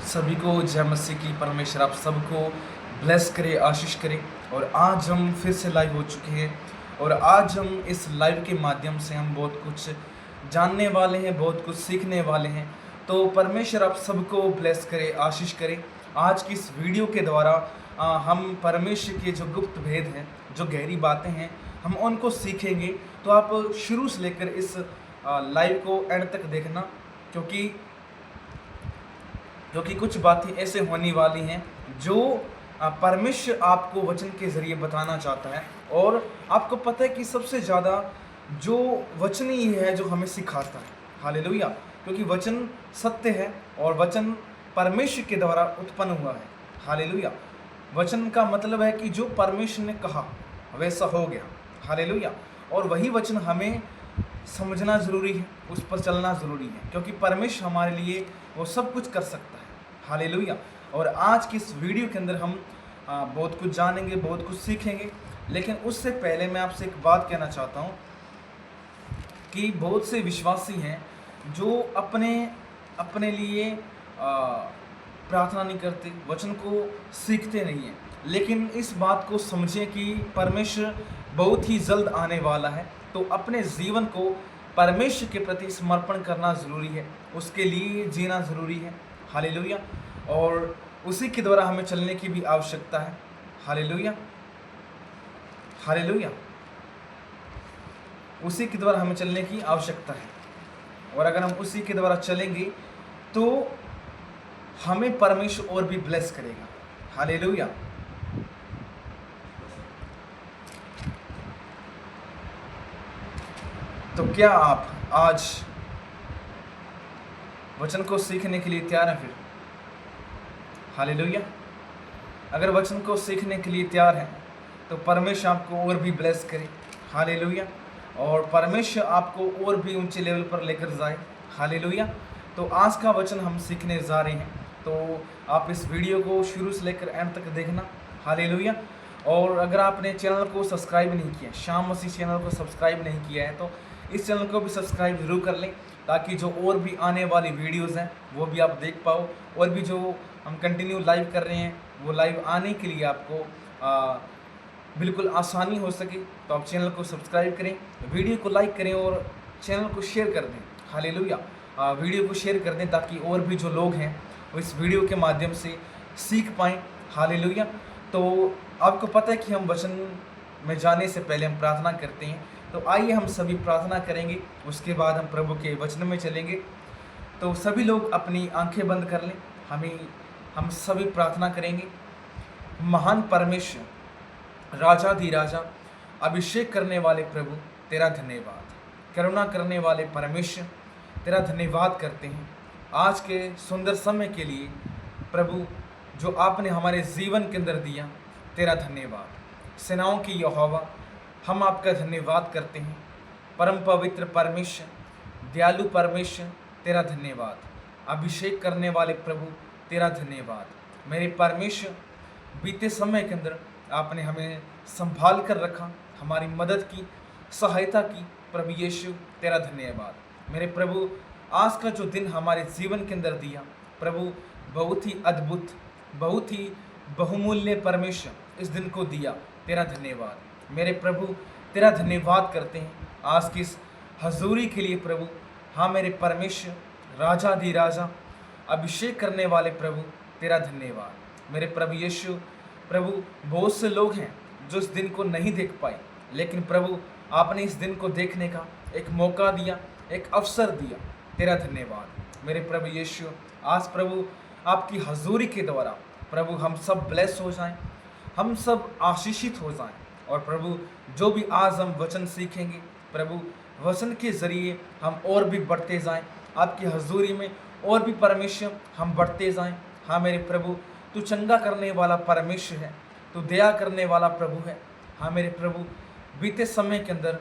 सभी को जय मसीह की। परमेश्वर आप सबको ब्लेस करे, आशीष करे। और आज हम फिर से लाइव हो चुके हैं और आज हम इस लाइव के माध्यम से हम बहुत कुछ जानने वाले हैं, बहुत कुछ सीखने वाले हैं। तो परमेश्वर आप सबको ब्लेस करे, आशीष करे। आज की इस वीडियो के द्वारा हम परमेश्वर के जो गुप्त भेद हैं, जो गहरी बातें हैं, हम उनको सीखेंगे। तो आप शुरू से लेकर इस लाइव को एंड तक देखना, क्योंकि कुछ बातें ऐसे होने वाली हैं जो परमेश्वर आपको वचन के ज़रिए बताना चाहता है। और आपको पता है कि सबसे ज़्यादा जो वचन ही है जो हमें सिखाता है। हालेलुया। क्योंकि वचन सत्य है और वचन परमेश्वर के द्वारा उत्पन्न हुआ है। हालेलुया। वचन का मतलब है कि जो परमेश्वर ने कहा वैसा हो गया। हालेलुया। और वही वचन हमें समझना ज़रूरी है, उस पर चलना ज़रूरी है, क्योंकि परमेश्वर हमारे लिए वो सब कुछ कर सकता है। हालेलुया। और आज की इस वीडियो के अंदर हम बहुत कुछ जानेंगे, बहुत कुछ सीखेंगे। लेकिन उससे पहले मैं आपसे एक बात कहना चाहता हूँ कि बहुत से विश्वासी हैं जो अपने लिए प्रार्थना नहीं करते, वचन को सीखते नहीं हैं। लेकिन इस बात को समझें कि परमेश्वर बहुत ही जल्द आने वाला है, तो अपने जीवन को परमेश्वर के प्रति समर्पण करना ज़रूरी है, उसके लिए जीना ज़रूरी है। हालेलुया। और उसी के द्वारा हमें चलने की भी आवश्यकता है। हालेलुया। हालेलुया। उसी के द्वारा हमें चलने की आवश्यकता है। और अगर हम उसी के द्वारा चलेंगे तो हमें परमेश्वर और भी ब्लेस करेगा। हालेलुया। तो क्या आप आज वचन को सीखने के लिए तैयार हैं? फिर हालेलुया। अगर वचन को सीखने के लिए तैयार हैं तो परमेश्वर आपको और भी ब्लेस करे। हालेलुया। और परमेश्वर आपको और भी ऊंचे लेवल पर लेकर जाए। हालेलुया। तो आज का वचन हम सीखने जा रहे हैं, तो आप इस वीडियो को शुरू से लेकर एंड तक देखना। हालेलुया। और अगर आपने चैनल को सब्सक्राइब नहीं किया, शाम मसीह चैनल को सब्सक्राइब नहीं किया है, तो इस चैनल को भी सब्सक्राइब जरूर कर लें, ताकि जो और भी आने वाली वीडियोज़ हैं वो भी आप देख पाओ। और भी जो हम कंटिन्यू लाइव कर रहे हैं वो लाइव आने के लिए आपको बिल्कुल आसानी हो सके, तो आप चैनल को सब्सक्राइब करें, वीडियो को लाइक करें और चैनल को शेयर कर दें। हालेलुया। वीडियो को शेयर कर दें ताकि और भी जो लोग हैं वो इस वीडियो के माध्यम से सीख पाएँ। हालेलुया। तो आपको पता है कि हम वचन में जाने से पहले हम प्रार्थना करते हैं, तो आइए हम सभी प्रार्थना करेंगे, उसके बाद हम प्रभु के वचन में चलेंगे। तो सभी लोग अपनी आंखें बंद कर लें, हम सभी प्रार्थना करेंगे। महान परमेश्वर, राजाधिराजा, अभिषेक करने वाले प्रभु, तेरा धन्यवाद। करुणा करने वाले परमेश्वर, तेरा धन्यवाद करते हैं आज के सुंदर समय के लिए। प्रभु, जो आपने हमारे जीवन के अंदर दिया, तेरा धन्यवाद। सेनाओं की यहोवा, हम आपका धन्यवाद करते हैं। परम पवित्र परमेश्वर, दयालु परमेश्वर, तेरा धन्यवाद। अभिषेक करने वाले प्रभु, तेरा धन्यवाद। मेरे परमेश्वर, बीते समय के अंदर आपने हमें संभाल कर रखा, हमारी मदद की, सहायता की। प्रभु यीशु, तेरा धन्यवाद। मेरे प्रभु, आज का जो दिन हमारे जीवन के अंदर दिया, प्रभु बहुत ही अद्भुत, बहुत ही बहुमूल्य परमेश्वर इस दिन को दिया, तेरा धन्यवाद। मेरे प्रभु, तेरा धन्यवाद करते हैं आज की इस हजूरी के लिए प्रभु। हाँ मेरे परमेश्वर, राजाधिराजा, अभिषेक करने वाले प्रभु, तेरा धन्यवाद। मेरे प्रभु यीशु, प्रभु बहुत से लोग हैं जो इस दिन को नहीं देख पाए, लेकिन प्रभु आपने इस दिन को देखने का एक मौका दिया, एक अवसर दिया, तेरा धन्यवाद। मेरे प्रभु यीशु, आज प्रभु आपकी हजूरी के द्वारा प्रभु हम सब ब्लेस हो जाएं, हम सब आशीषित हो जाएं। और प्रभु जो भी आज हम वचन सीखेंगे, प्रभु वचन के ज़रिए हम और भी बढ़ते जाएं, आपकी हजूरी में और भी परमेश्वर हम बढ़ते जाएं। हाँ मेरे प्रभु, तू चंगा करने वाला परमेश्वर है, तू दया करने वाला प्रभु है। हाँ मेरे प्रभु, बीते समय के अंदर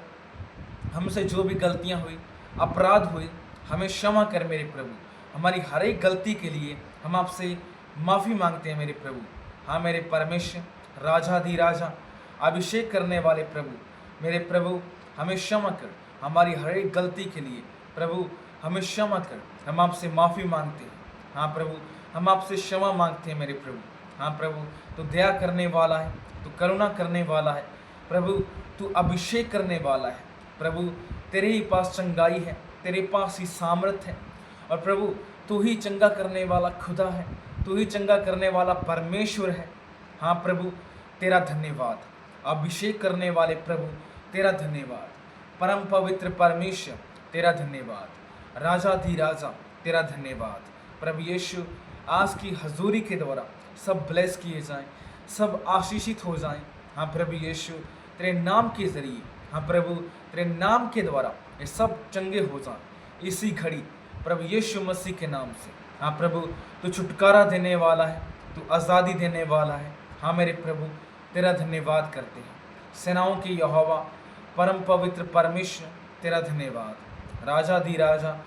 हमसे जो भी गलतियाँ हुई, अपराध हुए, हमें क्षमा कर मेरे प्रभु। हमारी हर एक गलती के लिए हम आपसे माफ़ी मांगते हैं मेरे प्रभु। हाँ मेरे परमेश्वर, राजाधिराजा, अभिषेक करने वाले प्रभु, मेरे प्रभु हमें क्षमा कर, हमारी हर एक गलती के लिए प्रभु हमें क्षमा कर, हम आपसे माफ़ी मांगते हैं। हाँ प्रभु, हम आपसे क्षमा मांगते हैं मेरे प्रभु। हाँ प्रभु, तू दया करने वाला है, तू करुणा करने वाला है प्रभु, तू अभिषेक करने वाला है प्रभु। तेरे ही पास चंगाई है, तेरे पास ही सामर्थ है, और प्रभु तू ही चंगा करने वाला खुदा है, तू ही चंगा करने वाला परमेश्वर है। हाँ प्रभु, तेरा धन्यवाद। अभिषेक करने वाले प्रभु तेरा धन्यवाद। परम पवित्र परमेश्वर तेरा धन्यवाद। राजाधिराजा तेरा धन्यवाद। प्रभु यीशु, आज की हजूरी के द्वारा सब ब्लेस किए जाएं, सब आशीषित हो जाएं। हाँ प्रभु यीशु, तेरे नाम के जरिए, हाँ प्रभु तेरे नाम के द्वारा ये सब चंगे हो जाएं इसी घड़ी प्रभु यीशु मसीह के नाम से। हाँ प्रभु, तू छुटकारा देने वाला है, तू आज़ादी देने वाला है। हाँ मेरे प्रभु, तेरा धन्यवाद करते हैं। सेनाओं के यहोवा, परम पवित्र परमेश्वर तेरा धन्यवाद। राजा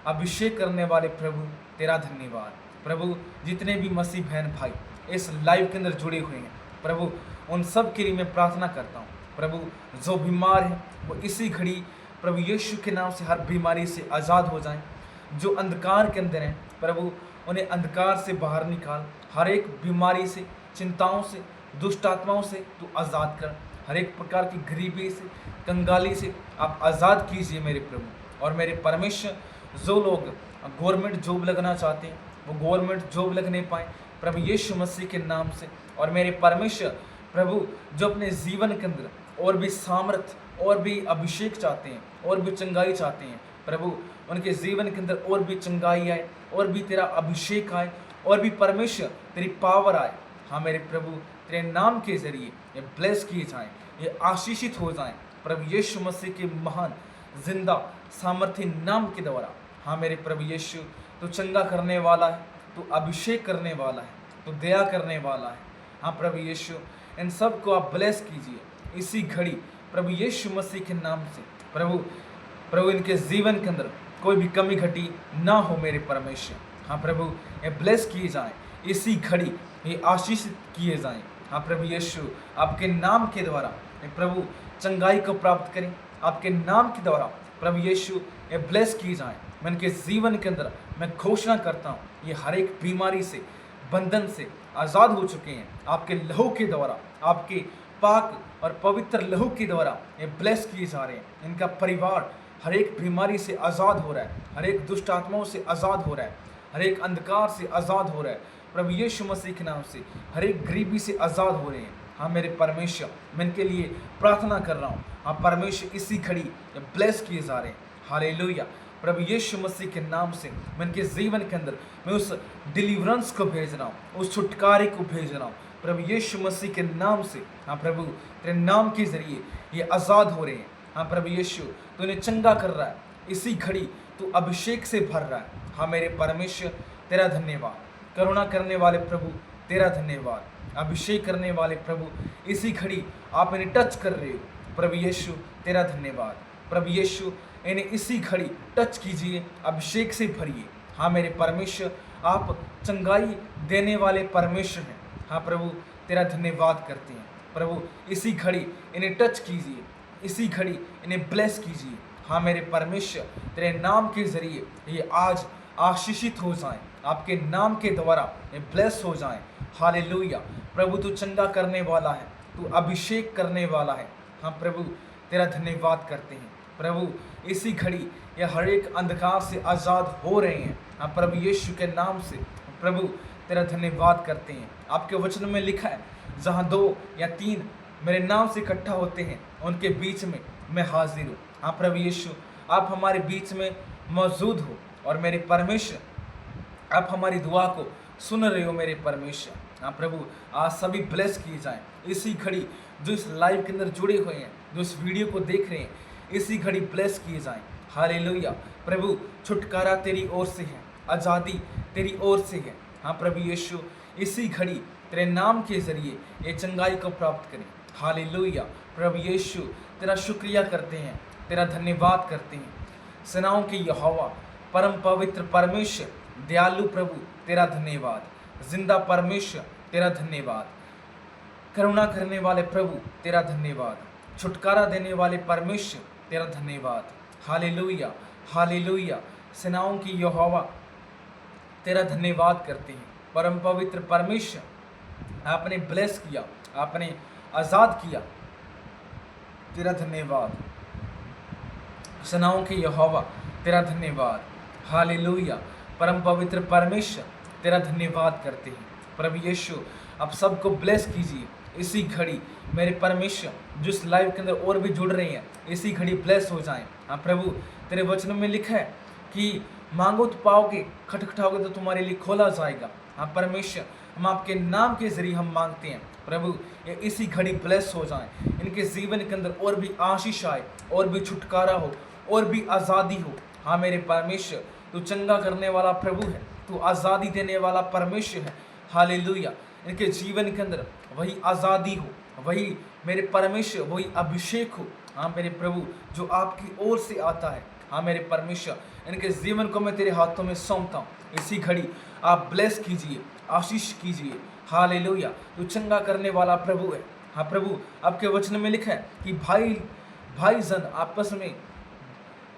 अभिषेक करने वाले प्रभु तेरा धन्यवाद। प्रभु जितने भी मसीह बहन भाई इस लाइव के अंदर जुड़े हुए हैं प्रभु, उन सब के लिए मैं प्रार्थना करता हूँ प्रभु, जो बीमार है वो इसी घड़ी प्रभु यीशु के नाम से हर बीमारी से आज़ाद हो जाएं। जो अंधकार के अंदर हैं प्रभु, उन्हें अंधकार से बाहर निकाल। हर एक बीमारी से, चिंताओं से, दुष्ट आत्माओं से तू आज़ाद कर। हर एक प्रकार की गरीबी से, कंगाली से आप आज़ाद कीजिए मेरे प्रभु। और मेरे परमेश्वर, जो लोग गवर्नमेंट जॉब लगना चाहते हैं वो गवर्नमेंट जॉब लग नहीं पाए प्रभु यीशु मसीह के नाम से। और मेरे परमेश्वर प्रभु, जो अपने जीवन के अंदर और भी सामर्थ, और भी अभिषेक चाहते हैं, और भी चंगाई चाहते हैं प्रभु, उनके जीवन के अंदर और भी चंगाई आए, और भी तेरा अभिषेक आए, और भी परमेश्वर तेरी पावर आए। हाँ मेरे प्रभु, तेरे नाम के जरिए ये ब्लेस किए जाएं, ये आशीषित हो जाएं प्रभु यीशु मसीह के महान जिंदा सामर्थ्य नाम के द्वारा। हाँ मेरे प्रभु यीशु, तू चंगा करने वाला है, तू अभिषेक करने वाला है, तू दया करने वाला है। हाँ प्रभु यीशु, इन सब को आप ब्लेस कीजिए इसी घड़ी प्रभु यीशु मसीह के नाम से। प्रभु इनके जीवन के अंदर कोई भी कमी घटी ना हो मेरे परमेश्वर। हाँ प्रभु, ये ब्लेस किए जाएं इसी घड़ी, ये आशीषित किए जाएं। हाँ प्रभु यीशु, आपके नाम के द्वारा ये प्रभु चंगाई को प्राप्त करें। आपके नाम के द्वारा प्रभु यीशु ये ब्लेस किए जाएं। मैं इनके जीवन के अंदर मैं घोषणा करता हूँ, ये हर एक बीमारी से, बंधन से आज़ाद हो चुके हैं आपके लहू के द्वारा। आपके पाक और पवित्र लहू के द्वारा ये ब्लेस किए जा रहे हैं। इनका परिवार हर एक बीमारी से आज़ाद हो रहा है, हर एक दुष्ट आत्माओं से आज़ाद हो रहा है, हर एक अंधकार से आज़ाद हो रहा है प्रभु यीशु मसीह के नाम से। हर एक गरीबी से आज़ाद हो रहे हैं। हाँ मेरे परमेश्वर, मैं इनके लिए प्रार्थना कर रहा हूँ। हाँ परमेश्वर, इसी घड़ी ये ब्लेस किए जा रहे हैं। हालेलुया। प्रभु यीशु मसीह के नाम से मैं इनके जीवन के अंदर मैं उस डिलीवरेंस को भेज रहा हूँ, उस छुटकारे को भेज रहा हूँ प्रभु यीशु मसीह के नाम से। हाँ प्रभु, तेरे नाम के जरिए ये आज़ाद हो रहे हैं। हाँ प्रभु यीशु, तू इन्हें चंगा कर रहा है इसी घड़ी, तू अभिषेक से भर रहा है। हाँ मेरे परमेश्वर, तेरा धन्यवाद। करुणा करने वाले प्रभु तेरा धन्यवाद। अभिषेक करने वाले प्रभु इसी घड़ी आप इन्हें टच कर रहे हो प्रभु यीशु, तेरा धन्यवाद। प्रभु यीशु, इन्हें इसी घड़ी टच कीजिए, अभिषेक से भरिए। हाँ मेरे परमेश्वर, आप चंगाई देने वाले परमेश्वर हैं। हाँ प्रभु, तेरा धन्यवाद करते हैं। प्रभु इसी घड़ी इन्हें टच कीजिए, इसी घड़ी इन्हें ब्लेस कीजिए। हाँ मेरे परमेश्वर, तेरे नाम के जरिए ये आज आशीषित हो जाएं, आपके नाम के द्वारा ये ब्लेस हो जाएं। हालेलुया। प्रभु तू चंगा करने वाला है, तू अभिषेक करने वाला है। हाँ प्रभु, तेरा धन्यवाद करते हैं। प्रभु इसी घड़ी ये हर एक अंधकार से आज़ाद हो रहे हैं। हाँ प्रभु यीशु के नाम से प्रभु तेरा धन्यवाद करते हैं। आपके वचन में लिखा है, जहाँ 2 या 3 मेरे नाम से इकट्ठा होते हैं उनके बीच में मैं हाजिर हूँ। हाँ प्रभु यीशु, आप हमारे बीच में मौजूद हो, और मेरे परमेश्वर आप हमारी दुआ को सुन रहे हो मेरे परमेश्वर। हाँ प्रभु, आज सभी ब्लेस किए जाएं इसी घड़ी। जो इस लाइव के अंदर जुड़े हुए हैं, जो इस वीडियो को देख रहे हैं, इसी घड़ी ब्लेस किए जाएं। हालेलुया। प्रभु छुटकारा तेरी ओर से है, आज़ादी तेरी ओर से है। हाँ प्रभु यीशु, इसी घड़ी तेरे नाम के जरिए ये चंगाई को प्राप्त करें। हालेलुया। प्रभु यीशु, तेरा शुक्रिया करते हैं, तेरा धन्यवाद करते हैं। सेनाओं के यहोवा, परम पवित्र परमेश्वर, दयालु प्रभु तेरा धन्यवाद। जिंदा परमेश्वर तेरा धन्यवाद। करुणा करने वाले प्रभु तेरा धन्यवाद। छुटकारा देने वाले परमेश्वर तेरा धन्यवाद। Hallelujah, hallelujah. सेनाओं की यहोवा तेरा धन्यवाद करते हैं। परम पवित्र परमेश्वर, आपने ब्लेस किया, आपने आज़ाद किया। तेरा धन्यवाद। सेनाओं के यहोवा तेरा धन्यवाद। हालेलुया। परम पवित्र परमेश्वर तेरा धन्यवाद करते हैं। प्रभु यीशु आप सबको ब्लेस कीजिए इसी घड़ी। मेरे परमेश्वर जिस लाइव के अंदर और भी जुड़ रहे हैं इसी घड़ी ब्लेस हो जाएं। हाँ प्रभु, तेरे वचन में लिखा है कि मांगो तो पाओगे, खटखटाओगे तो तुम्हारे लिए खोला जाएगा। हाँ परमेश्वर, हम आपके नाम के जरिए हम मांगते हैं प्रभु, ये इसी घड़ी ब्लेस हो जाएं, इनके जीवन के अंदर और भी आशीष आए, और भी छुटकारा हो, और भी आज़ादी हो। हाँ मेरे परमेश्वर, तू चंगा करने वाला प्रभु है, तू आज़ादी देने वाला परमेश्वर है। हालेलुया। इनके जीवन के अंदर वही आज़ादी हो, वही मेरे परमेश्वर, वही अभिषेक हो। हाँ मेरे प्रभु, जो आपकी ओर से आता है। हाँ मेरे परमेश्वर, इनके जीवन को मैं तेरे हाथों में सौंपता हूँ। इसी घड़ी आप ब्लेस कीजिए, आशीष कीजिए। हालेलुया। तू चंगा करने वाला प्रभु है। हाँ प्रभु, आपके वचन में लिखा है कि भाई जन आपस में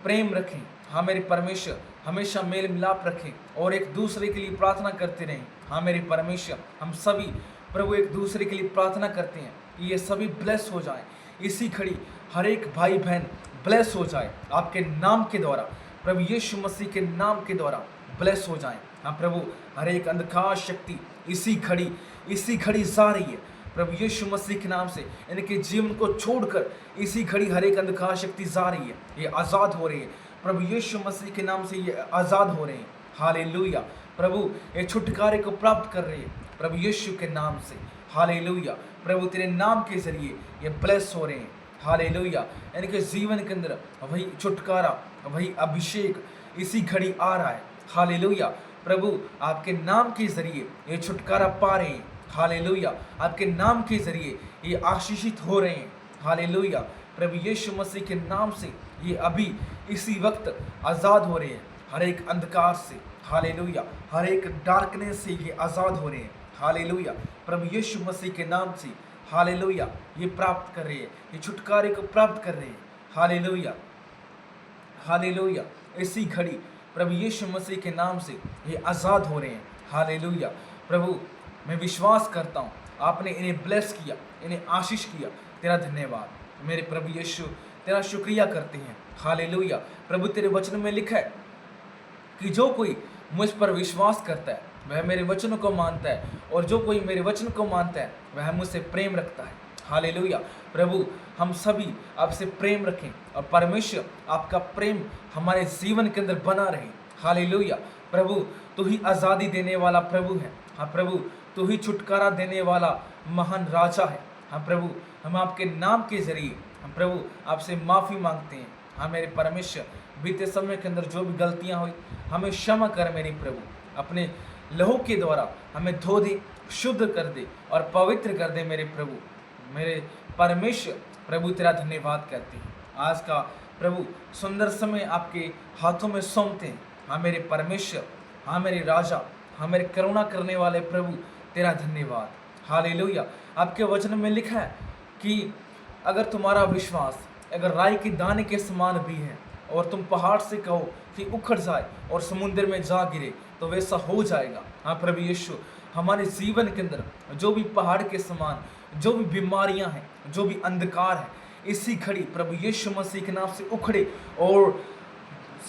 प्रेम रखें। हाँ मेरे परमेश्वर, हमेशा मेल मिलाप रखें और एक दूसरे के लिए प्रार्थना करते रहें। हाँ मेरे परमेश्वर, हम सभी प्रभु एक दूसरे के लिए प्रार्थना करते हैं कि ये सभी ब्लेस हो जाएं। इसी घड़ी हर एक भाई बहन ब्लेस हो जाए आपके नाम के द्वारा, प्रभु यीशु मसीह के नाम के द्वारा ब्लेस हो जाएं। हाँ प्रभु, हर एक अंधकार शक्ति इसी घड़ी जा रही है प्रभु यीशु मसीह के नाम से। इनके जीवन को छोड़कर इसी घड़ी हर एक अंधकार शक्ति जा रही है, ये आज़ाद हो रही है प्रभु यीशु मसीह के नाम से, ये आज़ाद हो रहे हैं। हालेलुया। प्रभु ये छुटकारे को प्राप्त कर रहे हैं प्रभु यीशु के नाम से। हालेलुया। प्रभु तेरे नाम के जरिए ये ब्लेस हो रहे हैं। हालेलुया। इनके जीवन के अंदर वही छुटकारा, वही अभिषेक इसी घड़ी आ रहा है। हालेलुया। प्रभु आपके नाम के जरिए ये छुटकारा पा रहे हैं। हालेलुया। आपके नाम के जरिए ये आशीषित हो रहे हैं। हालेलुया। प्रभु यीशु मसीह के नाम से ये अभी इसी वक्त आज़ाद हो रहे हैं हर एक अंधकार से। हालेलुया। हर एक डार्कनेस से ये आज़ाद हो रहे हैं। हालेलुया। प्रभु यीशु मसीह के नाम से हालेलुया ये प्राप्त कर रहे हैं, ये छुटकारे को प्राप्त कर रहे हैं। हालेलुया। हालेलुया। इसी घड़ी प्रभु यीशु मसीह के नाम से ये आज़ाद हो रहे हैं। हालेलुया। प्रभु मैं विश्वास करता हूँ आपने इन्हें ब्लेस किया, इन्हें आशीष किया। तेरा धन्यवाद मेरे प्रभु यीशु, तेरा शुक्रिया करते हैं। हालेलुया। प्रभु तेरे वचन में लिखा है कि जो कोई मुझ पर विश्वास करता है वह मेरे वचनों को मानता है, और जो कोई मेरे वचन को मानता है वह मुझसे प्रेम रखता है। हालेलुया। प्रभु हम सभी आपसे प्रेम रखें और परमेश्वर आपका प्रेम हमारे जीवन के अंदर बना रहे। हालेलुया। प्रभु तू ही आज़ादी देने वाला प्रभु है। हाँ प्रभु, तू ही छुटकारा देने वाला महान राजा है। हाँ प्रभु, हम आपके नाम के जरिए हम प्रभु आपसे माफ़ी मांगते हैं। हाँ मेरे परमेश्वर, बीते समय के अंदर जो भी गलतियाँ हुई हमें क्षमा कर मेरे प्रभु, अपने लहू के द्वारा हमें धो दे, शुद्ध कर दे और पवित्र कर दे मेरे प्रभु। मेरे परमेश्वर प्रभु तेरा धन्यवाद करते हैं। आज का प्रभु सुंदर समय आपके हाथों में सौंपते हैं। हाँ मेरे परमेश्वर, हाँ मेरे राजा, हाँ मेरे करुणा करने वाले प्रभु तेरा धन्यवाद। हालेलुया। आपके वचन में लिखा है कि अगर तुम्हारा विश्वास अगर राई के दाने के समान भी है और तुम पहाड़ से कहो कि उखड़ जाए और समुद्र में जा गिरे तो वैसा हो जाएगा। हाँ प्रभु यीशु, हमारे जीवन के अंदर जो भी पहाड़ के समान जो भी बीमारियां हैं, जो भी अंधकार है, इसी घड़ी प्रभु यीशु मसीह के नाम से उखड़े और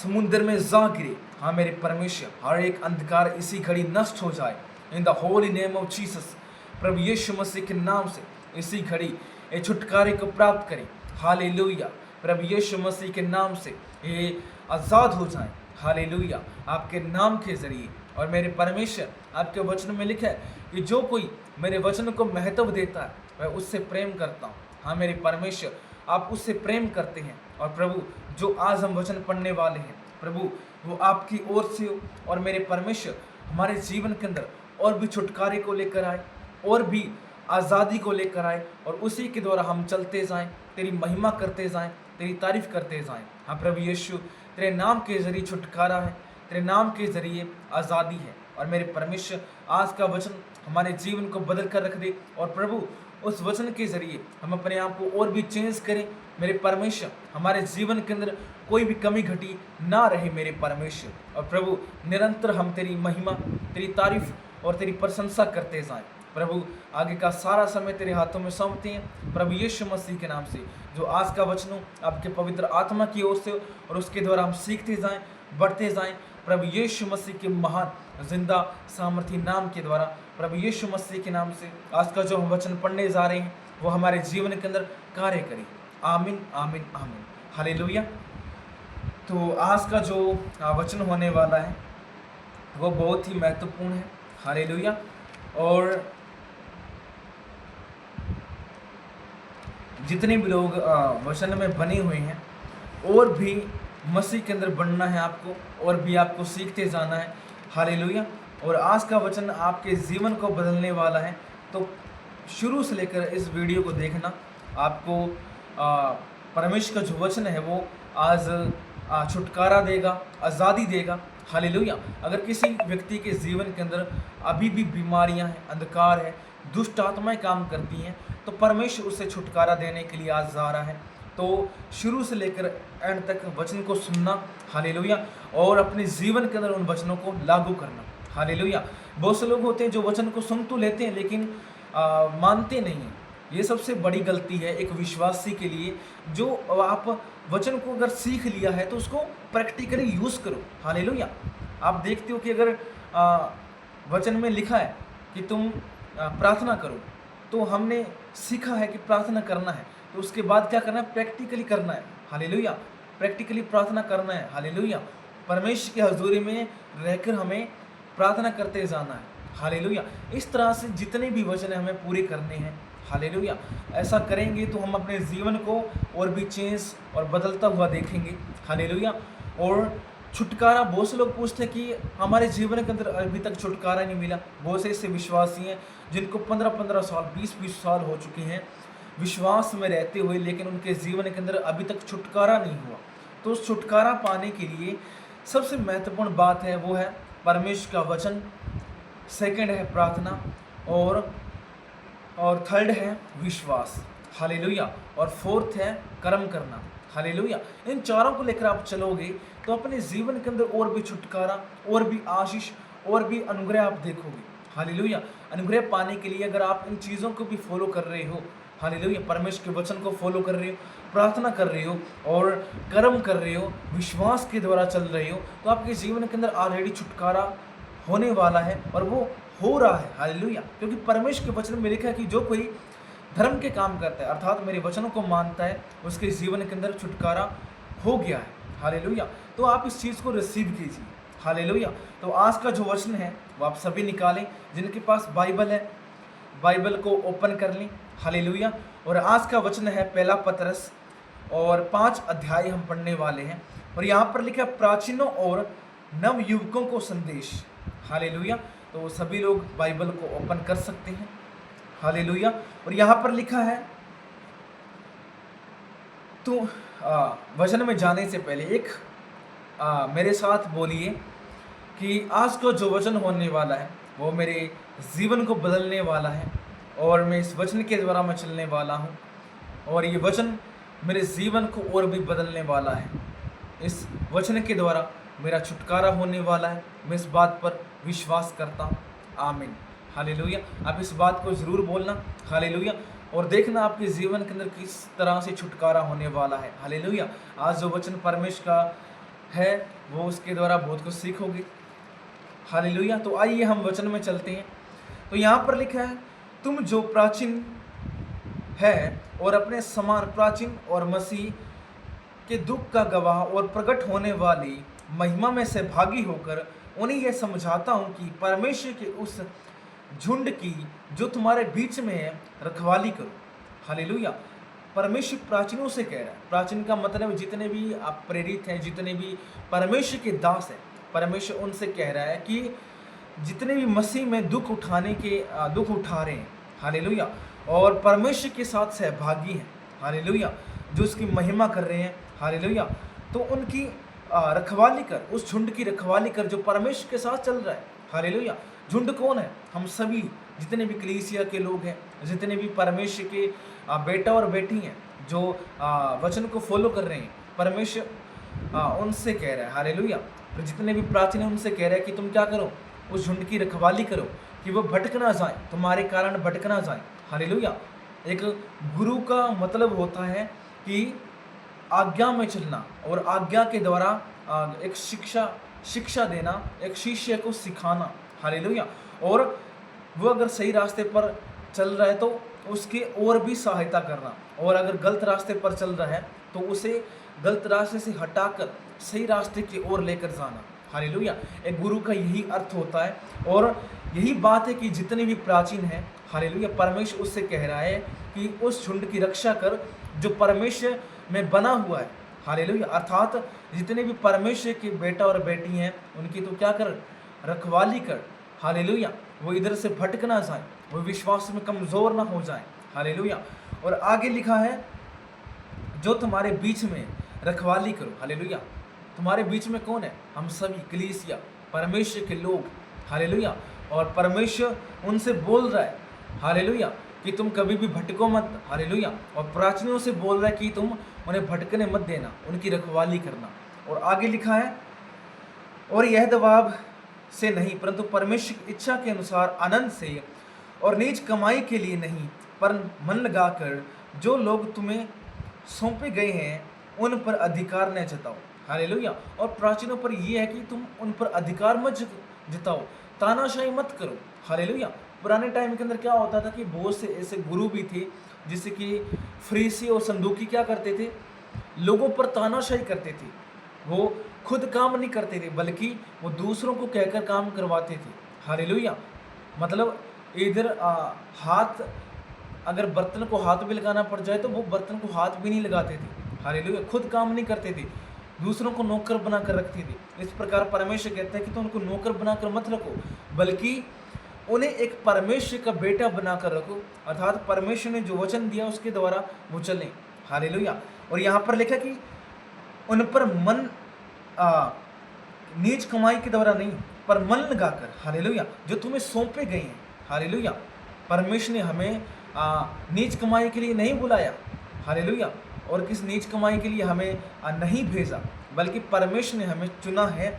समुद्र में जा गिरे। हाँ मेरे परमेश्वर, हर एक अंधकार इसी घड़ी नष्ट हो जाए in the holy name of Jesus. प्रभु यीशु मसीह के नाम से इसी घड़ी ये छुटकारे को प्राप्त करें। हालेलुया। प्रभु यीशु मसीह के नाम से ये आज़ाद हो जाएं। हालेलुया। आपके नाम के जरिए। और मेरे परमेश्वर, आपके वचन में लिखा है कि जो कोई मेरे वचन को महत्व देता है मैं उससे प्रेम करता हूँ। हाँ मेरे परमेश्वर, आप उससे प्रेम करते हैं। और प्रभु जो आज हम वचन पढ़ने वाले हैं प्रभु, वो आपकी ओर से हो और मेरे परमेश्वर हमारे जीवन के अंदर और भी छुटकारे को लेकर आए, और भी आज़ादी को लेकर आए, और उसी के द्वारा हम चलते जाएं, तेरी महिमा करते जाएं, तेरी तारीफ करते जाएं। हाँ प्रभु यीशु, तेरे नाम के जरिए छुटकारा है, तेरे नाम के जरिए आज़ादी है। और मेरे परमेश्वर, आज का वचन हमारे जीवन को बदल कर रख दे, और प्रभु उस वचन के जरिए हम अपने आप को और भी चेंज करें। मेरे परमेश्वर, हमारे जीवन के अंदर कोई भी कमी घटी ना रहे मेरे परमेश्वर। और प्रभु निरंतर हम तेरी महिमा, तेरी तारीफ और तेरी प्रशंसा करते जाएं। प्रभु आगे का सारा समय तेरे हाथों में सौंपते हैं प्रभु यीशु मसीह के नाम से। जो आज का वचन हो आपके पवित्र आत्मा की ओर से और उसके द्वारा हम सीखते जाएं, बढ़ते जाएं प्रभु यीशु मसीह के महान जिंदा सामर्थी नाम के द्वारा। प्रभु यीशु मसीह के नाम से आज का जो हम वचन पढ़ने जा रहे हैं वो हमारे जीवन के अंदर कार्य करे। आमीन आमीन आमीन, हालेलुया। तो आज का जो वचन होने वाला है वो बहुत ही महत्वपूर्ण है, हालेलुया। और जितने भी लोग वचन में बने हुए हैं और भी मसीह के अंदर बनना है आपको, और भी आपको सीखते जाना है, हालेलुया। और आज का वचन आपके जीवन को बदलने वाला है। तो शुरू से लेकर इस वीडियो को देखना, आपको परमेश्वर का जो वचन है वो आज छुटकारा देगा, आज़ादी देगा, हालेलुया। अगर किसी व्यक्ति के जीवन के अंदर अभी भी बीमारियां हैं, अंधकार है, दुष्ट आत्माएं काम करती हैं, तो परमेश्वर उसे छुटकारा देने के लिए आज जा रहा है। तो शुरू से लेकर एंड तक वचन को सुनना, हालेलुया, और अपने जीवन के अंदर उन वचनों को लागू करना, हालेलुया। बहुत से लोग होते हैं जो वचन को सुन तो लेते हैं लेकिन मानते नहीं हैं। ये सबसे बड़ी गलती है एक विश्वासी के लिए। जो आप वचन को अगर सीख लिया है तो उसको प्रैक्टिकली यूज़ करो, हालेलुया। आप देखते हो कि अगर वचन में लिखा है कि तुम प्रार्थना करो, तो हमने सीखा है कि प्रार्थना करना है, तो उसके बाद क्या करना है? प्रैक्टिकली करना है, हालेलुया। प्रैक्टिकली प्रार्थना करना है, हालेलुया। परमेश्वर की हजूरी में रहकर हमें प्रार्थना करते जाना है, हालेलुया। इस तरह से जितने भी वचन हमें पूरे करने हैं, हालेलुया। ऐसा करेंगे तो हम अपने जीवन को और भी चेंज और बदलता हुआ देखेंगे, हालेलुया। और छुटकारा, बहुत से लोग पूछते हैं कि हमारे जीवन के अंदर अभी तक छुटकारा नहीं मिला। बहुत से ऐसे विश्वासी हैं जिनको 15-15 साल 20-20 साल हो चुके हैं विश्वास में रहते हुए, लेकिन उनके जीवन के अंदर अभी तक छुटकारा नहीं हुआ। तो उस छुटकारा पाने के लिए सबसे महत्वपूर्ण बात है वो है परमेश्वर का वचन, सेकंड है प्रार्थना, और थर्ड है विश्वास, हालेलुया, और फोर्थ है कर्म करना, हालेलुया। इन चारों को लेकर आप चलोगे तो अपने जीवन के अंदर और भी छुटकारा, और भी आशीष, और भी अनुग्रह आप देखोगे, हालेलुया। अनुग्रह पाने के लिए अगर आप इन चीज़ों को भी फॉलो कर रहे हो, हालेलुया, परमेश्वर के वचन को फॉलो कर रहे हो, प्रार्थना कर रहे हो और कर्म कर रहे हो, विश्वास के द्वारा चल रहे हो, तो आपके जीवन के अंदर ऑलरेडी छुटकारा होने वाला है और वो हो रहा है, हालेलुया। क्योंकि परमेश्वर के वचन में लिखा है कि जो कोई धर्म के काम करता है अर्थात मेरे वचनों को मानता है, उसके जीवन के अंदर छुटकारा हो गया है, हालेलुया। तो आप इस चीज़ को रिसीव कीजिए, हालेलुया। तो आज का जो वचन है वो आप सभी निकालें, जिनके पास बाइबल है बाइबल को ओपन कर लें, हालेलुया। और आज का वचन है पहला पतरस, और 5 अध्याय हम पढ़ने वाले हैं। और यहाँ पर लिखा है प्राचीनों और नव युवकों को संदेश, हालेलुया। तो सभी लोग बाइबल को ओपन कर सकते हैं, हालेलुया। और यहाँ पर लिखा है, तो वचन में जाने से पहले एक मेरे साथ बोलिए कि आज का जो वचन होने वाला है वो मेरे जीवन को बदलने वाला है, और मैं इस वचन के द्वारा मैं चलने वाला हूँ, और ये वचन मेरे जीवन को और भी बदलने वाला है। इस वचन के द्वारा मेरा छुटकारा होने वाला है। मैं इस बात पर विश्वास करता हूँ, आमीन, हालेलुया। आप इस बात को ज़रूर बोलना, हालेलुया, और देखना आपके जीवन के अंदर किस तरह से छुटकारा होने वाला है, हालेलुया। आज जो वचन परमेश्वर का है वो उसके द्वारा बहुत कुछ सीखोगे, हालेलुया। तो आइए हम वचन में चलते हैं। तो यहाँ पर लिखा है, तुम जो प्राचीन है और अपने समान प्राचीन और मसीह के दुख का गवाह और प्रकट होने वाली महिमा में से भागी होकर उन्हें यह समझाता हूँ कि परमेश्वर के उस झुंड की जो तुम्हारे बीच में है रखवाली करो, हालेलुया। परमेश्वर प्राचीनों से कह रहा है। प्राचीन का मतलब जितने भी आप प्रेरित हैं, जितने भी परमेश्वर के दास हैं, परमेश्वर उनसे कह रहा है कि जितने भी मसीह में दुख उठा रहे हैं, हालेलुया, और परमेश्वर के साथ सहभागी हैं, हालेलुया, जो उसकी महिमा कर रहे हैं, हालेलुया, तो उनकी रखवाली कर, उस झुंड की रखवाली कर जो परमेश्वर के साथ चल रहा है, हालेलुया। झुंड कौन है? हम सभी, जितने भी कलीसिया के लोग हैं, जितने भी परमेश्वर के बेटा और बेटी हैं, जो वचन को फॉलो कर रहे हैं, परमेश्वर उनसे कह रहा है, हालेलुया। जितने भी प्राचीन हैं उनसे कह रहा है कि तुम क्या करो, उस झुंड की रखवाली करो कि वो भटक ना जाए, तुम्हारे कारण भटक ना जाए। हालेलुया। एक गुरु का मतलब होता है कि आज्ञा में चलना और आज्ञा के द्वारा एक शिक्षा देना, एक शिष्य को सिखाना। हालेलुया। और वो अगर सही रास्ते पर चल रहा है तो उसकी और भी सहायता करना, और अगर गलत रास्ते पर चल रहा है तो उसे गलत रास्ते से हटाकर सही रास्ते की ओर लेकर जाना। हालेलुया। एक गुरु का यही अर्थ होता है, और यही बात है कि जितने भी प्राचीन हैं, हालेलुया, परमेश्वर उससे कह रहा है कि उस झुंड की रक्षा कर जो परमेश्वर में बना हुआ है। हालेलुया। अर्थात जितने भी परमेश्वर के बेटा और बेटी हैं उनकी तो क्या कर, रखवाली कर। हालेलुया। वो इधर से भटक ना जाए, वो विश्वास में कमज़ोर ना हो जाए। हालेलुया। और आगे लिखा है, जो तुम्हारे बीच में रखवाली करो। हालेलुया। तुम्हारे बीच में कौन है? हम सभी, कलीसिया, परमेश्वर के लोग। हालेलुया। और परमेश्वर उनसे बोल रहा है, हालेलुया, कि तुम कभी भी भटको मत। हालेलुया। और प्राचीनों से बोल रहा है कि तुम उन्हें भटकने मत देना, उनकी रखवाली करना। और आगे लिखा है, और यह दबाव से नहीं परंतु परमेश्वर की इच्छा के अनुसार आनंद से और नीच कमाई के लिए नहीं, पर मन लगाकर जो लोग तुम्हें सौंपे गए हैं उन पर अधिकार न जताओ। हालेलुया। और प्राचीनों पर यह है कि तुम उन पर अधिकार मत जताओ, तानाशाही मत करो। हालेलुया। पुराने टाइम के अंदर क्या होता था कि बहुत से ऐसे गुरु भी थे जिससे कि फरीसी और संदूकी क्या करते थे, लोगों पर तानाशाही करते थे। वो खुद काम नहीं करते थे बल्कि वो दूसरों को कहकर काम करवाते थे। हालेलुया। मतलब इधर हाथ, अगर बर्तन को हाथ भी लगाना पड़ जाए तो वो बर्तन को हाथ भी नहीं लगाते थे। हालेलुया। खुद काम नहीं करते थे, दूसरों को नौकर बनाकर रखते थे। इस प्रकार परमेश्वर कहता है कि तो उनको नौकर बनाकर मत रखो, बल्कि उन्हें एक परमेश्वर का बेटा बनाकर रखो। अर्थात परमेश्वर ने जो वचन दिया उसके द्वारा वो चलें। हालेलुया। और यहाँ पर लिखा कि उन पर मन नीच कमाई के द्वारा नहीं, पर मन लगाकर। हालेलुया। जो तुम्हें सौंपे गए हैं। हालेलुया। परमेश्वर ने हमें नीच कमाई के लिए नहीं बुलाया। हालेलुया। और किस नीच कमाई के लिए हमें नहीं भेजा, बल्कि परमेश्वर ने हमें चुना है,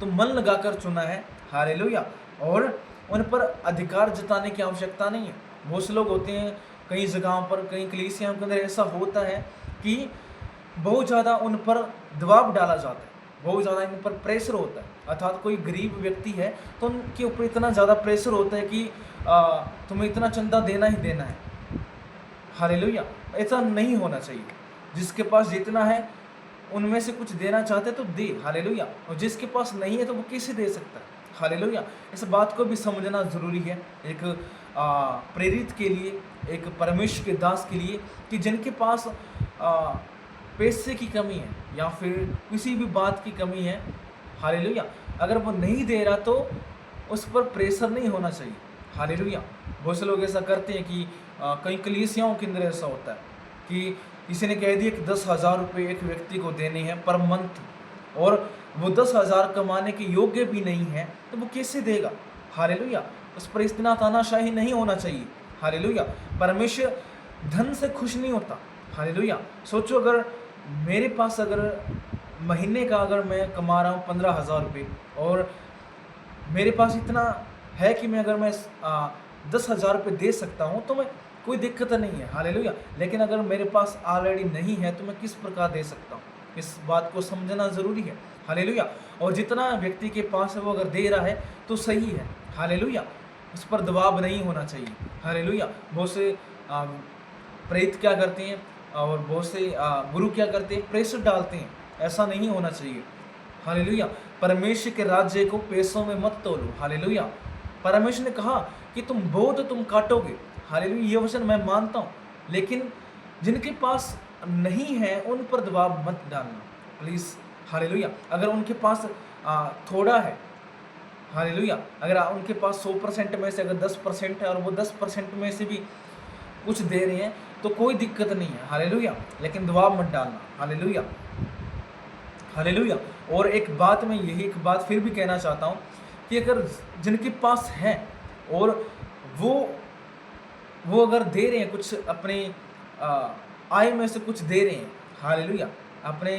तो मन लगाकर चुना है। हालेलुया। और उन पर अधिकार जताने की आवश्यकता नहीं है। बहुत से लोग होते हैं कई जगहों पर, कई कलीसियाओं के अंदर ऐसा होता है कि बहुत ज़्यादा उन पर दबाव डाला जाता है, बहुत ज़्यादा इन पर प्रेशर होता है। अर्थात कोई गरीब व्यक्ति है तो उनके ऊपर इतना ज़्यादा प्रेशर होता है कि तुम्हें इतना चंदा देना ही देना है। हालेलुया। ऐसा नहीं होना चाहिए। जिसके पास जितना है उनमें से कुछ देना चाहते तो दे। हालेलुया। और जिसके पास नहीं है तो वो कैसे दे सकता है? हालेलुया। इस बात को भी समझना ज़रूरी है एक प्रेरित के लिए, एक परमेश्वर के दास के लिए, कि जिनके पास पैसे की कमी है या फिर किसी भी बात की कमी है, हालेलुया, अगर वो नहीं दे रहा तो उस पर प्रेशर नहीं होना चाहिए। हालेलुया। बहुत से लोग ऐसा करते हैं कि कई कलीसियाओं के अंदर ऐसा होता है कि किसी ने कह दिया कि 10,000 रुपये एक व्यक्ति को देने हैं पर मंथ, और वो 10,000 कमाने के योग्य भी नहीं है, तो वो कैसे देगा? हालेलुया। उस पर इतना तानाशाही नहीं होना चाहिए। हालेलुया। परमेश्वर धन से खुश नहीं होता। हालेलुया। सोचो, अगर मेरे पास अगर महीने का अगर मैं कमा रहा हूँ 15,000 रुपये, और मेरे पास इतना है कि मैं 10,000 रुपये दे सकता हूँ तो मैं कोई दिक्कत नहीं है। हालेलुया। लेकिन अगर मेरे पास ऑलरेडी नहीं है तो मैं किस प्रकार दे सकता हूँ? इस बात को समझना ज़रूरी है। हालेलुया। और जितना व्यक्ति के पास है वो अगर दे रहा है तो सही है। हालेलुया। उस पर दबाव नहीं होना चाहिए। हालेलुया। बहुत से प्रेरित क्या करते हैं और बहुत से गुरु क्या करते हैं? प्रेशर डालते हैं। ऐसा नहीं होना चाहिए। हालेलुया। परमेश्वर के राज्य को पैसों में मत तोलो। हालेलुया। परमेश्वर ने कहा कि तुम बोओ तो तुम काटोगे। हालेलुया। ये वचन मैं मानता हूँ, लेकिन जिनके पास नहीं है उन पर दबाव मत डालना प्लीज़। हालेलुया। अगर उनके पास थोड़ा है, हालेलुया, अगर उनके पास 100% में से अगर 10% है और वो 10% में से भी कुछ दे रहे हैं तो कोई दिक्कत नहीं है। हालेलुया। लेकिन दबाव मत डालना। हालेलुया। हालेलुया। और एक बात मैं यही एक बात फिर भी कहना चाहता हूँ कि अगर जिनके पास है और वो अगर दे रहे हैं कुछ अपने आय में से कुछ दे रहे हैं, हालेलुया, अपने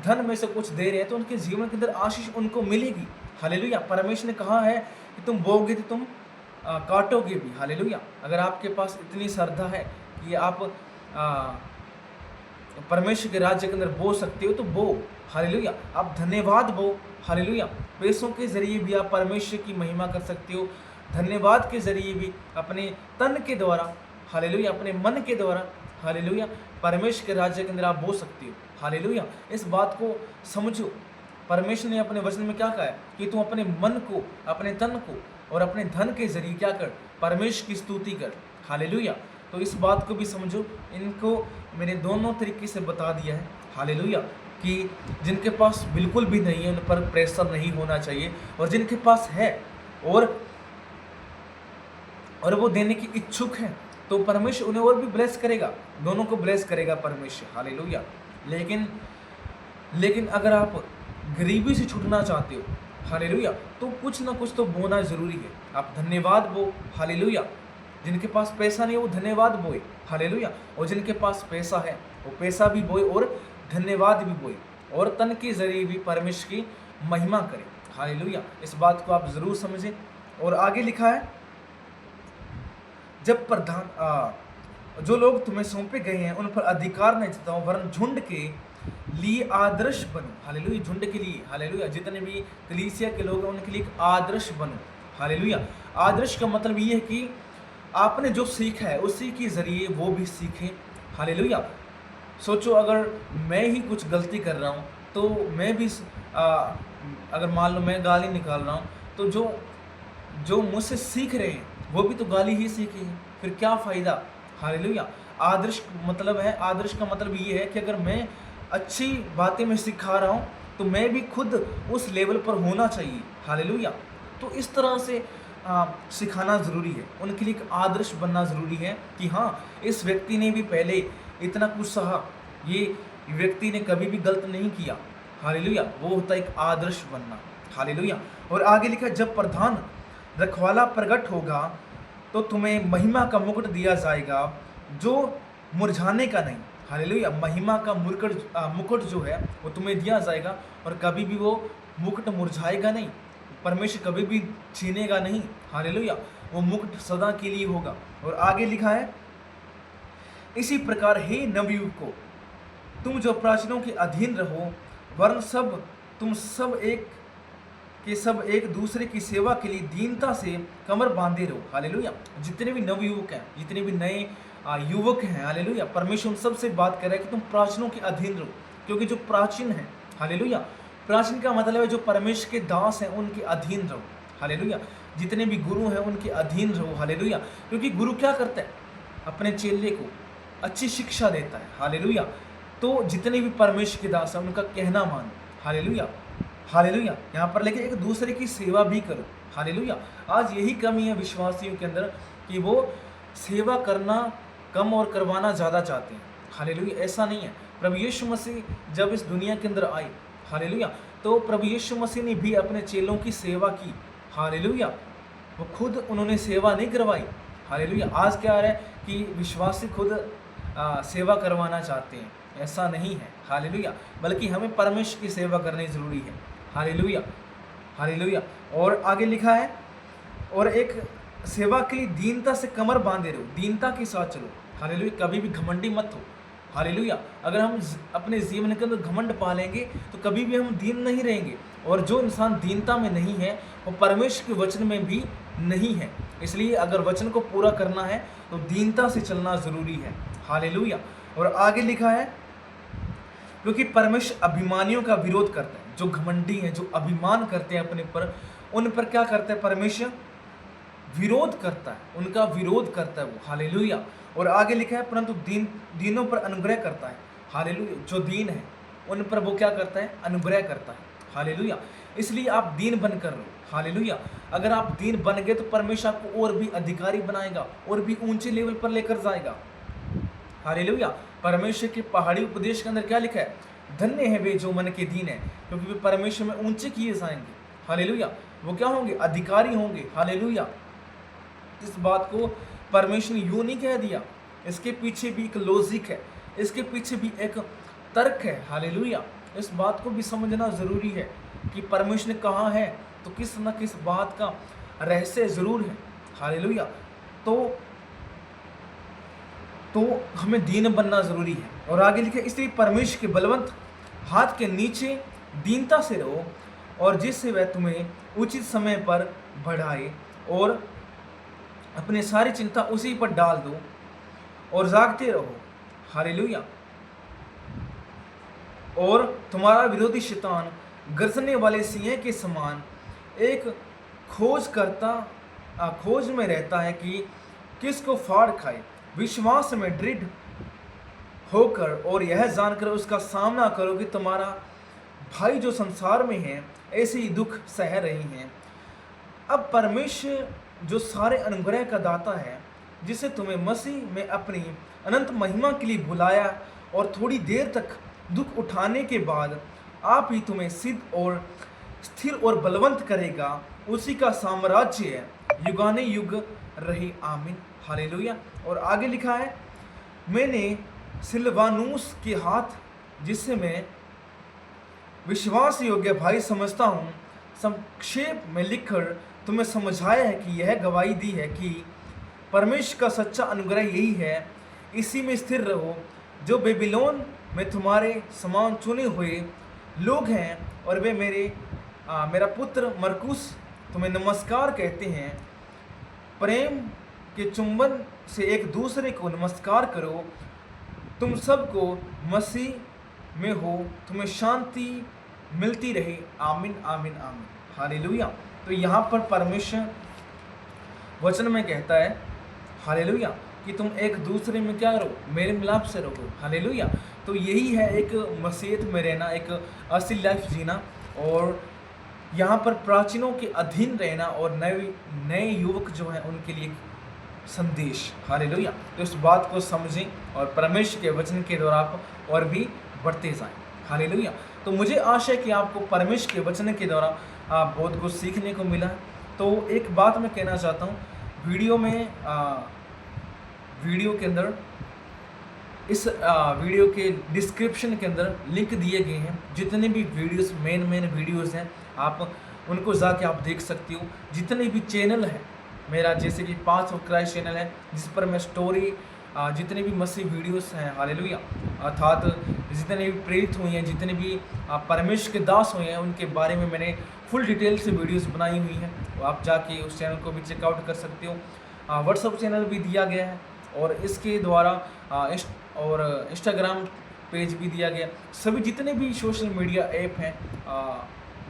धन में से कुछ दे रहे हैं, तो उनके जीवन के अंदर आशीष उनको मिलेगी। हालेलुया। परमेश्वर ने कहा है कि तुम बोओगे तो तुम काटोगे भी। हालेलुया। अगर आपके पास इतनी श्रद्धा है कि आप आ, परमेश्वर के राज्य के अंदर बो सकते हो तो बो। हालेलुया। आप धन्यवाद बो। हालेलुया। पैसों के जरिए भी आप परमेश्वर की महिमा कर सकते हो। धन्यवाद के जरिए भी अपने तन के द्वारा, हालेलुया, अपने मन के द्वारा, हालेलुया, परमेश्वर के राज्य के अंदर आप बो सकते हो। हालेलुया। इस बात को समझो। परमेश्वर ने अपने वचन में क्या कहा है कि तुम अपने मन को, अपने तन को और अपने धन के जरिए क्या कर, परमेश्वर की स्तुति कर। हालेलुया। तो इस बात को भी समझो। इनको मैंने दोनों तरीके से बता दिया है। हालेलुया। कि जिनके पास बिल्कुल भी नहीं है उन पर प्रेशर नहीं होना चाहिए, और जिनके पास है और वो देने की इच्छुक हैं तो परमेश्वर उन्हें और भी ब्लेस करेगा, दोनों को ब्लेस करेगा परमेश्वर। हालेलुया। लेकिन अगर आप गरीबी से छूटना चाहते हो, हालेलुया, तो कुछ ना कुछ तो बोना जरूरी है। आप धन्यवाद बो। हालेलुया। जिनके पास पैसा नहीं है वो धन्यवाद बोए। हालेलुया। और जिनके पास पैसा है वो पैसा भी बोए और धन्यवाद भी बोए, और तन के जरिए भी परमेश्वर की महिमा करें। हालेलुया। इस बात को आप जरूर समझें। और आगे लिखा है, जब प्रधान जो लोग तुम्हें सौंपे गए हैं उन पर अधिकार न जताओ, वरन झुंड के लिए आदर्श बनो। हालेलुया। झुंड के लिए, हालेलुया, जितने भी कलीसिया के लोग हैं उनके लिए एक आदर्श बनो। हालेलुया। आदर्श का मतलब ये है कि आपने जो सीखा है उसी के जरिए वो भी सीखें। हालेलुया। सोचो, अगर मैं ही कुछ गलती कर रहा हूँ तो मैं भी अगर मान लो मैं गाली निकाल रहा हूँ तो जो मुझसे सीख रहे हैं वो भी तो गाली ही सीखे हैं, फिर क्या फ़ायदा। हालेलुया। आदर्श का मतलब ये है कि अगर मैं अच्छी बातें मैं सिखा रहा हूँ तो मैं भी खुद उस लेवल पर होना चाहिए। हालेलुया। तो इस तरह से सिखाना ज़रूरी है, उनके लिए एक आदर्श बनना ज़रूरी है कि हाँ, इस व्यक्ति ने भी पहले इतना कुछ सहा, ये व्यक्ति ने कभी भी गलत नहीं किया। हालेलुया। वो होता है एक आदर्श बनना। हालेलुया। और आगे लिखा, जब प्रधान रखवाला प्रकट होगा तो तुम्हें महिमा का मुकुट दिया जाएगा जो मुरझाने का नहीं। हालेलुया। महिमा का मुकुट जो है वो तुम्हें दिया जाएगा, और कभी भी वो मुकुट मुरझाएगा नहीं, परमेश्वर कभी भी छीनेगा नहीं। हालेलुया। वो मुकुट सदा के लिए होगा। और आगे लिखा है, इसी प्रकार हे नवयुग को, तुम जो प्राचीनों के अधीन रहो, वरन तुम सब एक दूसरे की सेवा के लिए दीनता से कमर बांधे रहो। हालेलुया। जितने भी नवयुवक हैं, जितने भी नए युवक हैं, हालेलुया, परमेश्वर उन सबसे बात कर रहा है कि तुम प्राचीनों के अधीन रहो, क्योंकि जो प्राचीन हैं, हालेलुया, प्राचीन का मतलब है जो परमेश्वर के दास हैं उनके अधीन रहो। हालेलुया। जितने भी गुरु हैं उनके अधीन रहो। हालेलुया। क्योंकि गुरु क्या करता है, अपने चेले को अच्छी शिक्षा देता है। हालेलुया। तो जितने भी परमेश्वर के दास हैं उनका कहना मानो। हालेलुया। हालेलुया। यहाँ पर लेके एक दूसरे की सेवा भी करो। हालेलुया। आज यही कमी है विश्वासियों के अंदर कि वो सेवा करना कम और करवाना ज़्यादा चाहते हैं। हालेलुया। ऐसा नहीं है। प्रभु यीशु मसीह जब इस दुनिया के अंदर आए, हालेलुया, तो प्रभु यीशु मसीह ने भी अपने चेलों की सेवा की। हालेलुया। वो खुद उन्होंने सेवा नहीं करवाई। हालेलुया। आज क्या आ रहा है कि विश्वासी खुद सेवा करवाना चाहते हैं, ऐसा नहीं है। हालेलुया। बल्कि हमें परमेश्वर की सेवा करनी ज़रूरी है। हालेलुया। हालेलुया। और आगे लिखा है, और एक सेवा के लिए दीनता से कमर बांधे रहो, दीनता के साथ चलो। हालेलुया। कभी भी घमंडी मत हो। हालेलुया। अगर हम अपने जीवन के अंदर घमंड पालेंगे तो कभी भी हम दीन नहीं रहेंगे, और जो इंसान दीनता में नहीं है वो परमेश्वर के वचन में भी नहीं है। इसलिए अगर वचन को पूरा करना है तो दीनता से चलना ज़रूरी है। हालेलुया। और आगे लिखा है, क्योंकि परमेश्वर अभिमानियों का विरोध करता है। जो घमंडी हैं, जो अभिमान करते हैं अपने पर, उन पर क्या करता है परमेश्वर, विरोध करता है, उनका विरोध करता है वो। हालेलुया। और आगे लिखा है, परंतु दीनों पर अनुग्रह करता है। हालेलुया। जो दीन है उन पर वो क्या करता है, अनुग्रह करता है। हालेलुया। इसलिए आप दीन बनकर रहो। हालेलुया। अगर आप दीन बन गए तो परमेश्वर आपको और भी अधिकारी बनाएगा, और भी ऊंचे लेवल पर लेकर जाएगा। हालेलुया। परमेश्वर के पहाड़ी उपदेश के अंदर क्या लिखा है, धन्य है वे जो मन के दीन है, क्योंकि वे परमेश्वर में ऊंचे किए जाएंगे। हालेलुया। वो क्या होंगे, अधिकारी होंगे। हालेलुया। इस बात को परमेश्वर ने यूं नहीं कह दिया, इसके पीछे भी एक लॉजिक है, इसके पीछे भी एक तर्क है। हालेलुया। इस बात को भी समझना ज़रूरी है कि परमेश्वर ने कहा है तो किस न किस बात का रहस्य ज़रूर है। हालेलुया। तो हमें दीन बनना ज़रूरी है। और आगे लिखे, इसलिए परमेश्वर के बलवंत हाथ के नीचे दीनता से रहो, और जिससे वह तुम्हें उचित समय पर बढ़ाए, और अपनी सारी चिंता उसी पर डाल दो और जागते रहो। हालेलुया। और तुम्हारा विरोधी शैतान गरजने वाले सिंह के समान एक खोज में रहता है कि किसको फाड़ खाए। विश्वास में दृढ़ होकर और यह जानकर उसका सामना करो कि तुम्हारा भाई जो संसार में है ऐसे ही दुख सह रहे हैं। अब परमेश्वर जो सारे अनुग्रह का दाता है, जिसे तुम्हें मसीह में अपनी अनंत महिमा के लिए बुलाया और थोड़ी देर तक दुख उठाने के बाद आप ही तुम्हें सिद्ध और स्थिर और बलवंत करेगा, उसी का साम्राज्य युगाने युग रहे। आमीन। हालेलुया। और आगे लिखा है, मैंने सिलवानुस के हाथ, जिससे मैं विश्वास योग्य भाई समझता हूँ, संक्षेप में लिखकर तुम्हें समझाया है कि यह गवाही दी है कि परमेश्वर का सच्चा अनुग्रह यही है, इसी में स्थिर रहो, जो बेबीलोन में तुम्हारे समान चुने हुए लोग हैं, और वे मेरा पुत्र मरकुस तुम्हें नमस्कार कहते हैं। प्रेम के चुंबन से एक दूसरे को नमस्कार करो। तुम सबको मसीह में हो, तुम्हें शांति मिलती रहे। आमीन आमीन आमीन। हालेलुया। तो यहाँ पर परमेश्वर वचन में कहता है, हालेलुया, कि तुम एक दूसरे में क्या रहो, मेरे मिलाप से रहो। हालेलुया। तो यही है एक मसीहत में रहना, एक असली लाइफ जीना, और यहाँ पर प्राचीनों के अधीन रहना, और नए युवक जो हैं उनके लिए संदेश। हालेलुया। तो इस बात को समझें और परमेश्वर के वचन के द्वारा आप और भी बढ़ते जाएं। हालेलुया। तो मुझे आशा है कि आपको परमेश्वर के वचन के द्वारा बहुत कुछ सीखने को मिला है। तो एक बात मैं कहना चाहता हूँ, वीडियो के अंदर, इस वीडियो के डिस्क्रिप्शन के अंदर लिंक दिए गए हैं। जितने भी वीडियोस मेन वीडियोस हैं, आप उनको जाके आप देख सकते हो। जितने भी चैनल हैं मेरा, जैसे कि पाथ ऑफ क्राइस्ट चैनल है, जिस पर मैं स्टोरी, जितने भी मसीह वीडियोस हैं, हालेलुया, अर्थात जितने भी प्रेरित हुए हैं, जितने भी परमेश्वर के दास हुए हैं, उनके बारे में मैंने फुल डिटेल से वीडियोस बनाई हुई हैं। तो आप जाके उस चैनल को भी चेकआउट कर सकते हो। व्हाट्सअप चैनल भी दिया गया है, और इसके द्वारा इंस्टाग्राम पेज भी दिया गया। सभी जितने भी सोशल मीडिया ऐप हैं,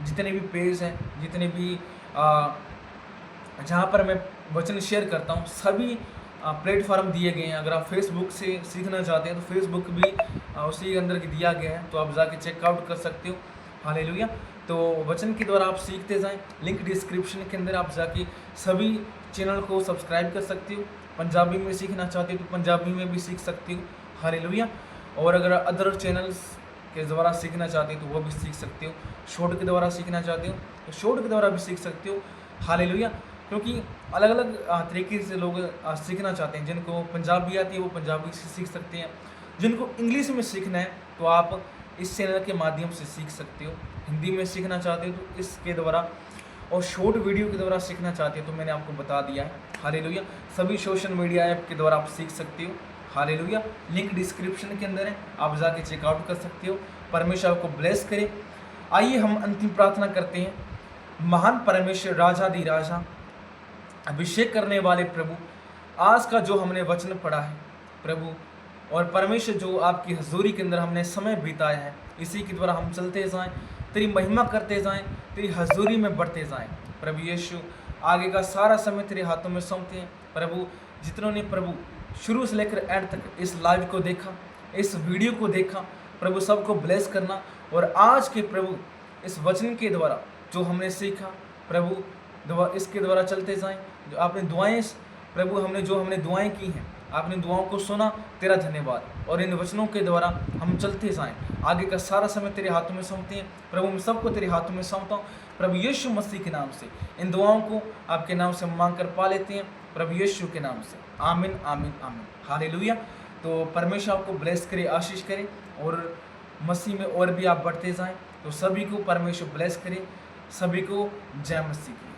जितने भी पेज हैं, जितने भी जहाँ पर मैं वचन शेयर करता हूँ, सभी प्लेटफॉर्म दिए गए हैं। अगर आप फेसबुक से सीखना चाहते हैं तो फेसबुक भी उसी के अंदर दिया गया है, तो आप जाके चेकआउट कर सकते हो। हालेलुया। तो वचन के द्वारा आप सीखते जाएं। लिंक डिस्क्रिप्शन के अंदर आप जाके सभी चैनल को सब्सक्राइब कर सकते हो। पंजाबी में सीखना चाहते हो तो पंजाबी में भी सीख सकते हो। हालेलुया। और अगर अदर चैनल्स के द्वारा सीखना चाहते हो तो वो भी सीख सकते हो। शॉर्ट के द्वारा सीखना चाहते हो तो शॉर्ट के द्वारा भी सीख सकते हो। हालेलुया। क्योंकि अलग अलग तरीके से लोग सीखना चाहते हैं। जिनको पंजाबी आती है वो पंजाबी से सीख सकते हैं। जिनको इंग्लिश में सीखना है तो आप इस चैनल के माध्यम से सीख सकते हो। हिंदी में सीखना चाहते हो तो इसके द्वारा, और शॉर्ट वीडियो के द्वारा सीखना चाहते हो तो मैंने आपको बता दिया है। हालेलुया। सभी सोशल मीडिया ऐप के द्वारा आप सीख सकते हो। हालेलुया। लिंक डिस्क्रिप्शन के अंदर है, आप जाके चेकआउट कर सकते हो। परमेश्वर आपको ब्लेस करे। आइए हम अंतिम प्रार्थना करते हैं। महान परमेश्वर, राजाधि राजा, अभिषेक करने वाले प्रभु, आज का जो हमने वचन पढ़ा है प्रभु, और परमेश्वर जो आपकी हजूरी के अंदर हमने समय बिताया है, इसी के द्वारा हम चलते जाएं, तेरी महिमा करते जाएं, तेरी हजूरी में बढ़ते जाएं। प्रभु यीशु, आगे का सारा समय तेरे हाथों में सौंपते हैं। प्रभु, जितनों ने प्रभु शुरू से लेकर एंड तक इस लाइव को देखा, इस वीडियो को देखा, प्रभु सबको ब्लेस करना। और आज के प्रभु इस वचन के द्वारा जो हमने सीखा प्रभु, इसके द्वारा चलते जाएं। जो आपने दुआएं प्रभु, हमने दुआएं की हैं, आपने दुआओं को सुना, तेरा धन्यवाद। और इन वचनों के द्वारा हम चलते जाएं। आगे का सारा समय तेरे हाथों में सौंपते हैं प्रभु, मैं सबको तेरे हाथों में सौंपता हूँ प्रभु यीशु मसीह के नाम से। इन दुआओं को आपके नाम से मांग कर पा लेते हैं प्रभु यीशु के नाम से। आमीन आमीन आमीन। हालेलुया। तो परमेश्वर आपको ब्लेस करे, आशीष करे, और मसीह में और भी आप बढ़ते जाएं। तो सभी को परमेश्वर ब्लेस करे। सभी को जय मसीह की।